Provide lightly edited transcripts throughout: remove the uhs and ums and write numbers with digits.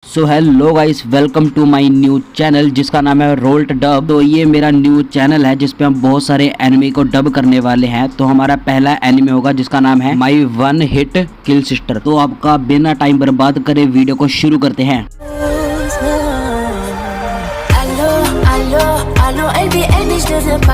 So hello guys, welcome to my new channel जिसका नाम है रोल्ट डब। तो ये मेरा न्यू चैनल है जिसपे हम बहुत सारे एनिमे को डब करने वाले हैं। तो हमारा पहला एनिमे होगा जिसका नाम है my one heat kill sister. तो आपका बिना टाइम बर्बाद करे वीडियो को शुरू करते हैं।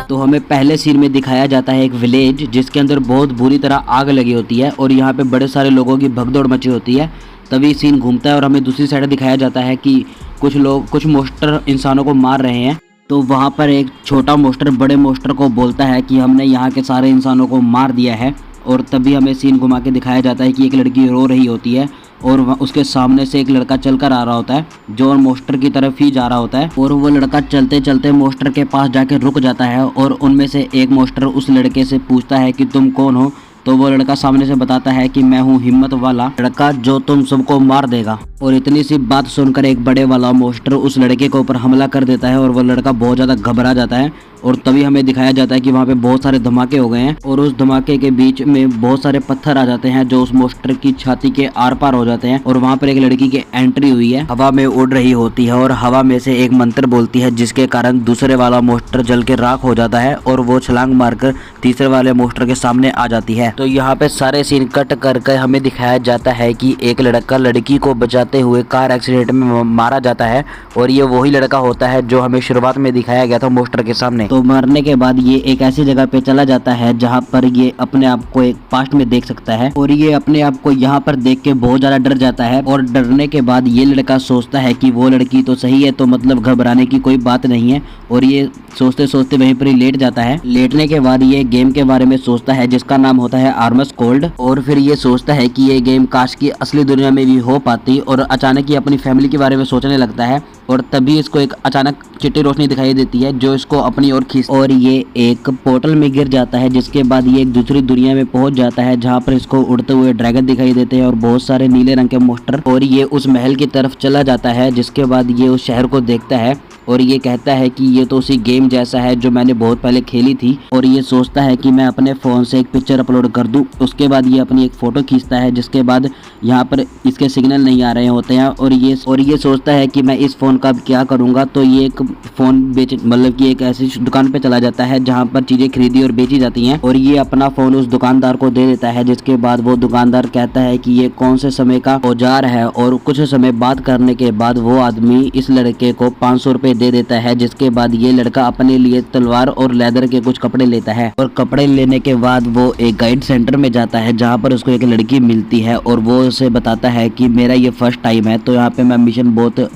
तो हमें पहले सीन में दिखाया जाता है एक विलेज जिसके अंदर बहुत बुरी तरह आग लगी होती है और यहाँ पे बड़े सारे लोगों की भगदौड़ मची होती है। तभी सीन घूमता है और हमें दूसरी साइड दिखाया जाता है कि कुछ मोस्टर इंसानों को मार रहे हैं। तो वहाँ पर एक छोटा मोस्टर बड़े मोस्टर को बोलता है कि हमने यहाँ के सारे इंसानों को मार दिया है। और तभी हमें सीन घुमा के दिखाया जाता है कि एक लड़की रो रही होती है और उसके सामने से एक लड़का चलकर आ रहा होता है जो मोस्टर की तरफ ही जा रहा होता है। और वो लड़का चलते चलते मोस्टर के पास जाके रुक जाता है और उनमें से एक मोस्टर उस लड़के से पूछता है कि तुम कौन हो। तो वो लड़का सामने से बताता है कि मैं हूँ हिम्मत वाला लड़का जो तुम सबको मार देगा। और इतनी सी बात सुनकर एक बड़े वाला मोस्टर उस लड़के के ऊपर हमला कर देता है और वो लड़का बहुत ज़्यादा घबरा जाता है। और तभी हमें दिखाया जाता है कि वहाँ पे बहुत सारे धमाके हो गए हैं और उस धमाके के बीच में बहुत सारे पत्थर आ जाते हैं जो उस मोस्टर की छाती के आर पार हो जाते हैं। और वहाँ पर एक लड़की की एंट्री हुई है, हवा में उड़ रही होती है और हवा में से एक मंत्र बोलती है जिसके कारण दूसरे वाला मोस्टर जल के राख हो जाता है और वो छलांग मारकर तीसरे वाले मोस्टर के सामने आ जाती है। तो यहाँ पे सारे सीन कट करके हमें दिखाया जाता है कि एक लड़का लड़की को बचाते हुए कार एक्सीडेंट में मारा जाता है और ये वही लड़का होता है जो हमें शुरुआत में दिखाया गया था मोस्टर के सामने। तो मरने के बाद ये एक ऐसी जगह पे चला जाता है जहाँ पर ये अपने आप को एक पास्ट में देख सकता है और ये अपने आप को यहाँ पर देख के बहुत ज्यादा डर जाता है। और डरने के बाद ये लड़का सोचता है कि वो लड़की तो सही है, तो मतलब घबराने की कोई बात नहीं है। और ये सोचते सोचते वहीं पर ही लेट जाता है। लेटने के बाद ये गेम के बारे में सोचता है जिसका नाम होता है आर्मस कोल्ड। और फिर ये सोचता है कि ये गेम काश की असली दुनिया में भी हो पाती। और अचानक ये अपनी फैमिली के बारे में सोचने लगता है और तभी इसको एक अचानक चिट्टी रोशनी दिखाई देती है जो इसको अपनी ओर खींच और ये एक पोर्टल में गिर जाता है। जिसके बाद ये एक दूसरी दुनिया में पहुंच जाता है जहां पर इसको उड़ते हुए ड्रैगन दिखाई देते हैं और बहुत सारे नीले रंग के मोस्टर। और ये उस महल की तरफ चला जाता है जिसके बाद ये उस शहर को देखता है और ये कहता है कि ये तो उसी गेम जैसा है जो मैंने बहुत पहले खेली थी। और ये सोचता है कि मैं अपने फ़ोन से एक पिक्चर अपलोड कर दूं। उसके बाद ये अपनी एक फ़ोटो खींचता है जिसके बाद यहाँ पर इसके सिग्नल नहीं आ रहे होते हैं और ये सोचता है कि मैं इस फ़ोन का अब क्या करूँगा। तो ये एक फ़ोन मतलब कि एक ऐसी दुकान पर चला जाता है जहाँ पर चीज़ें खरीदी और बेची जाती हैं और ये अपना फ़ोन उस दुकानदार को दे देता है। जिसके बाद वो दुकानदार कहता है कि ये कौन से समय का औजार है। और कुछ समय बात करने के बाद वो आदमी इस लड़के को 500 रुपये दे देता है। जिसके बाद ये लड़का अपने लिए तलवार और लेदर के कुछ कपड़े लेता है और कपड़े लेने के बाद वो एक गाइड सेंटर में जाता है जहाँ पर उसको एक लड़की मिलती है और वो उसे बताता है कि मेरा ये फर्स्ट टाइम है, तो यहाँ पे मैं मिशन बहुत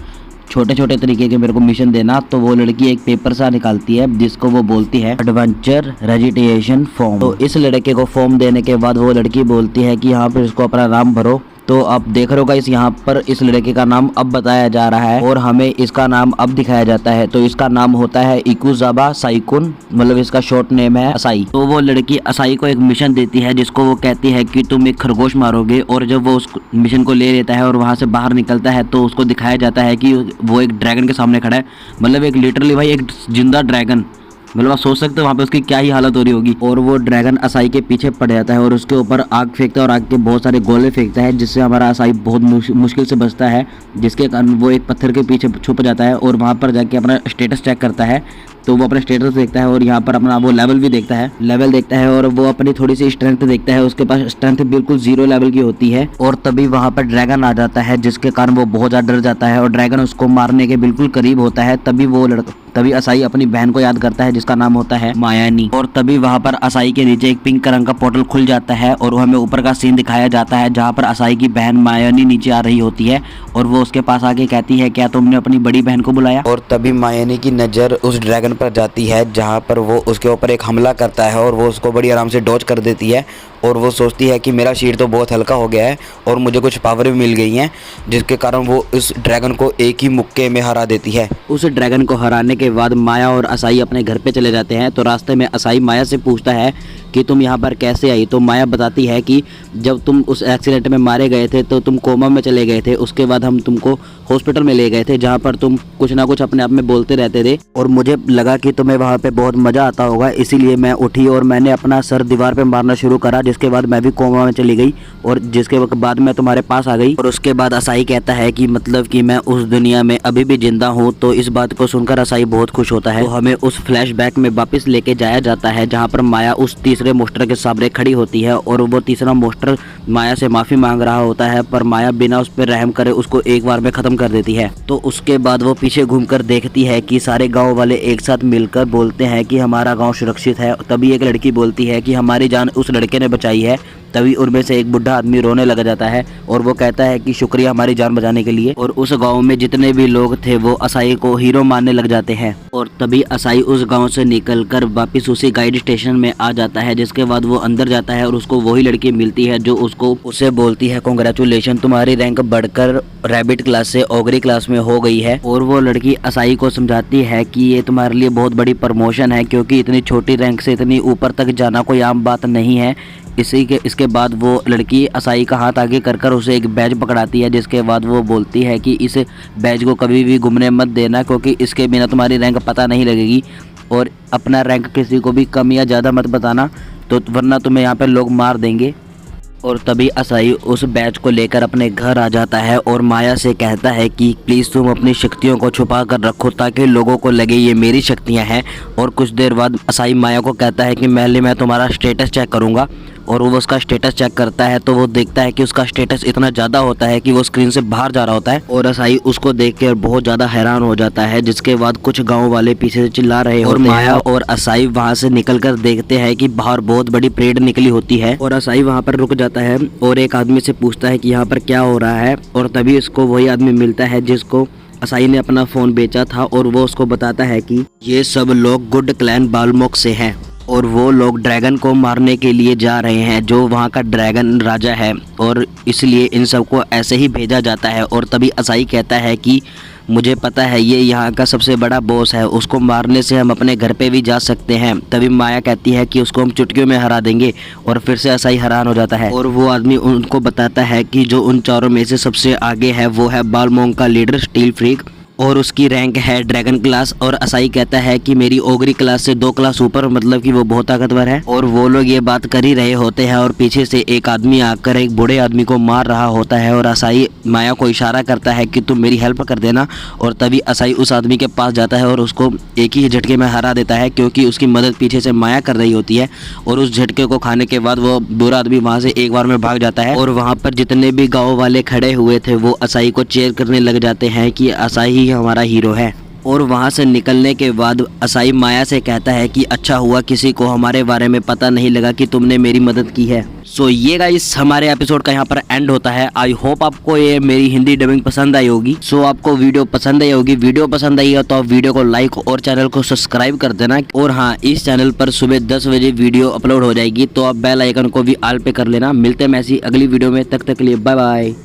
छोटे छोटे तरीके के मेरे को मिशन देना। तो वो लड़की एक पेपर सा निकालती है जिसको वो बोलती है एडवेंचर रजिस्ट्रेशन फॉर्म। तो इस लड़के को फॉर्म देने के बाद वो लड़की बोलती है कि यहाँ पर इसको अपना नाम भरो। तो आप देख रहे हो गाइस, यहाँ पर इस लड़के का नाम अब बताया जा रहा है और हमें इसका नाम अब दिखाया जाता है। तो इसका नाम होता है इकुजाबा साइकुन, मतलब इसका शॉर्ट नेम है असाई। तो वो लड़की असाई को एक मिशन देती है जिसको वो कहती है कि तुम एक खरगोश मारोगे। और जब वो उस मिशन को ले लेता है और वहाँ से बाहर निकलता है तो उसको दिखाया जाता है कि वो एक ड्रैगन के सामने खड़ा है, मतलब एक लिटरली भाई एक जिंदा ड्रैगन। मतलब आप सोच सकते हो वहाँ पे उसकी क्या ही हालत हो रही होगी। और वो ड्रैगन असाई के पीछे पड़ जाता है और उसके ऊपर आग फेंकता है और आग के बहुत सारे गोले फेंकता है जिससे हमारा असाई बहुत मुश्किल से बचता है। जिसके कारण वो एक पत्थर के पीछे छुप जाता है और वहाँ पर जाके अपना स्टेटस चेक करता है। तो वो अपना स्टेटस देखता है और यहाँ पर अपना वो लेवल भी देखता है और वो अपनी थोड़ी सी स्ट्रेंथ देखता है। उसके पास स्ट्रेंथ बिल्कुल 0 लेवल की होती है। और तभी वहाँ पर ड्रैगन आ जाता है जिसके कारण वो बहुत ज़्यादा डर जाता है और ड्रैगन उसको मारने के बिल्कुल करीब होता है। तभी असाई अपनी बहन को याद करता है जिसका नाम होता है मायानी। और तभी वहाँ पर असाई के नीचे एक पिंक रंग का पोर्टल खुल जाता है और हमें ऊपर का सीन दिखाया जाता है जहाँ पर असाई की बहन मायानी नीचे आ रही होती है और वो उसके पास आके कहती है क्या तुमने अपनी बड़ी बहन को बुलाया। और तभी मायानी की नज़र उस ड्रैगन पर जाती है जहाँ पर वो उसके ऊपर एक हमला करता है और वो उसको बड़ी आराम से डॉज कर देती है। और वो सोचती है कि मेरा शील्ड तो बहुत हल्का हो गया है और मुझे कुछ पावर भी मिल गई हैं, जिसके कारण वो उस ड्रैगन को एक ही मुक्के में हरा देती है। उस ड्रैगन को हराने के बाद माया और असाई अपने घर पे चले जाते हैं। तो रास्ते में असाई माया से पूछता है कि तुम यहाँ पर कैसे आई। तो माया बताती है कि जब तुम उस एक्सीडेंट में मारे गए थे तो तुम कोमा में चले गए थे, उसके बाद हम तुमको हॉस्पिटल में ले गए थे जहाँ पर तुम कुछ ना कुछ अपने आप में बोलते रहते थे और मुझे लगा कि तुम्हें वहाँ पे बहुत मज़ा आता होगा, इसीलिए मैं उठी और मैंने अपना सर दीवार पे मारना शुरू करा जिसके बाद मैं भी कोमा में चली गई और जिसके बाद मैं तुम्हारे पास आ गई। और उसके बाद असाई कहता है कि मतलब कि मैं उस दुनिया में अभी भी जिंदा हूँ। तो इस बात को सुनकर असाई बहुत खुश होता है। तो हमें उस फ्लैशबैक में वापस लेके जाया जाता है जहाँ पर माया उस तीसरे मोस्टर के सामने खड़ी होती है और वो तीसरा मोस्टर माया से माफी मांग रहा होता है, पर माया बिना उस पर रहम करे उसको एक बार में खत्म कर देती है। तो उसके बाद वो पीछे घूमकर देखती है कि सारे गांव वाले एक साथ मिलकर बोलते हैं कि हमारा गांव सुरक्षित है। तभी एक लड़की बोलती है कि हमारी जान उस लड़के ने बचाई है। तभी उनमें से एक बुढ़ा आदमी रोने लग जाता है और वो कहता है कि शुक्रिया हमारी जान बचाने के लिए। और उस गांव में जितने भी लोग थे वो असाई को हीरो मानने लग जाते हैं। और तभी असाई उस गांव से निकलकर वापस उसी गाइड स्टेशन में आ जाता है, जिसके बाद वो अंदर जाता है और उसको वही लड़की मिलती है जो उसे बोलती है कांग्रेचुलेशन, तुम्हारी रैंक बढ़कर रैबिट क्लास से ओगरी क्लास में हो गई है। और वो लड़की असाई को समझाती है कि ये तुम्हारे लिए बहुत बड़ी प्रमोशन है, क्योंकि इतनी छोटी रैंक से इतनी ऊपर तक जाना कोई आम बात नहीं है। इसके बाद वो लड़की असाई का हाथ आगे कर उसे एक बैज पकड़ाती है, जिसके बाद वो बोलती है कि इस बैज को कभी भी गुमने मत देना, क्योंकि इसके बिना तुम्हारी रैंक पता नहीं लगेगी। और अपना रैंक किसी को भी कम या ज़्यादा मत बताना, तो वरना तुम्हें यहाँ पे लोग मार देंगे। और तभी असाई उस बैच को लेकर अपने घर आ जाता है और माया से कहता है कि प्लीज़ तुम अपनी शक्तियों को छुपा कर रखो ताकि लोगों को लगे ये मेरी शक्तियां हैं। और कुछ देर बाद असाई माया को कहता है कि मैं तुम्हारा स्टेटस चेक करूंगा। और वो उसका स्टेटस चेक करता है तो वो देखता है कि उसका स्टेटस इतना ज़्यादा होता है कि वो स्क्रीन से बाहर जा रहा होता है। और असाई उसको देख कर बहुत ज़्यादा हैरान हो जाता है, जिसके बाद कुछ गाँव वाले पीछे से चिल्ला रहे होते हैं। माया और असाई वहाँ से निकलकर देखते हैं कि बाहर बहुत बड़ी परेड निकली होती है। और असाई वहाँ पर रुक जाता है और एक आदमी से पूछता है कि यहाँ पर क्या हो रहा है। और तभी उसको वही आदमी मिलता है जिसको असाई ने अपना फ़ोन बेचा था, और वो उसको बताता है कि ये सब लोग गुड क्लैन बालमोक से हैं और वो लोग ड्रैगन को मारने के लिए जा रहे हैं जो वहाँ का ड्रैगन राजा है, और इसलिए इन सबको ऐसे ही भेजा जाता है। और तभी असाई कहता है कि मुझे पता है ये यहाँ का सबसे बड़ा बॉस है, उसको मारने से हम अपने घर पे भी जा सकते हैं। तभी माया कहती है कि उसको हम चुटकियों में हरा देंगे, और फिर से असाई हैरान हो जाता है। और वो आदमी उनको बताता है कि जो उन चारों में से सबसे आगे है वो है बालमोंग का लीडर स्टील फ्रीक, और उसकी रैंक है ड्रैगन क्लास। और असाई कहता है कि मेरी ओगरी क्लास से 2 क्लास ऊपर, मतलब कि वो बहुत ताकतवर है। और वो लोग ये बात कर ही रहे होते हैं और पीछे से एक आदमी आकर एक बूढ़े आदमी को मार रहा होता है। और असाई माया को इशारा करता है कि तुम मेरी हेल्प कर देना। और तभी असाई उस आदमी के पास जाता है और उसको एक ही झटके में हरा देता है, क्योंकि उसकी मदद पीछे से माया कर रही होती है। और उस झटके को खाने के बाद वो बुरा आदमी वहाँ से एक बार में भाग जाता है। और वहाँ पर जितने भी गाँव वाले खड़े हुए थे वो असाई को चीयर करने लग जाते हैं कि असाई ही हमारा हीरो है। और वहाँ से निकलने के बाद असाई माया से कहता है कि अच्छा हुआ किसी को हमारे बारे में पता नहीं लगा कि तुमने मेरी मदद की है। सो ये गाइस हमारे एपिसोड का यहाँ पर एंड होता है। आई होप आपको ये मेरी हिंदी डबिंग पसंद आई होगी। सो आपको वीडियो पसंद आई होगी। वीडियो पसंद आई है तो आप वीडियो को लाइक और चैनल को सब्सक्राइब कर देना। और हाँ, इस चैनल पर सुबह 10 बजे वीडियो अपलोड हो जाएगी, तो आप बेल आइकन को भी ऑल पे कर लेना। मिलते हैं ऐसी अगली वीडियो में, तब तक के लिए बाय बाय।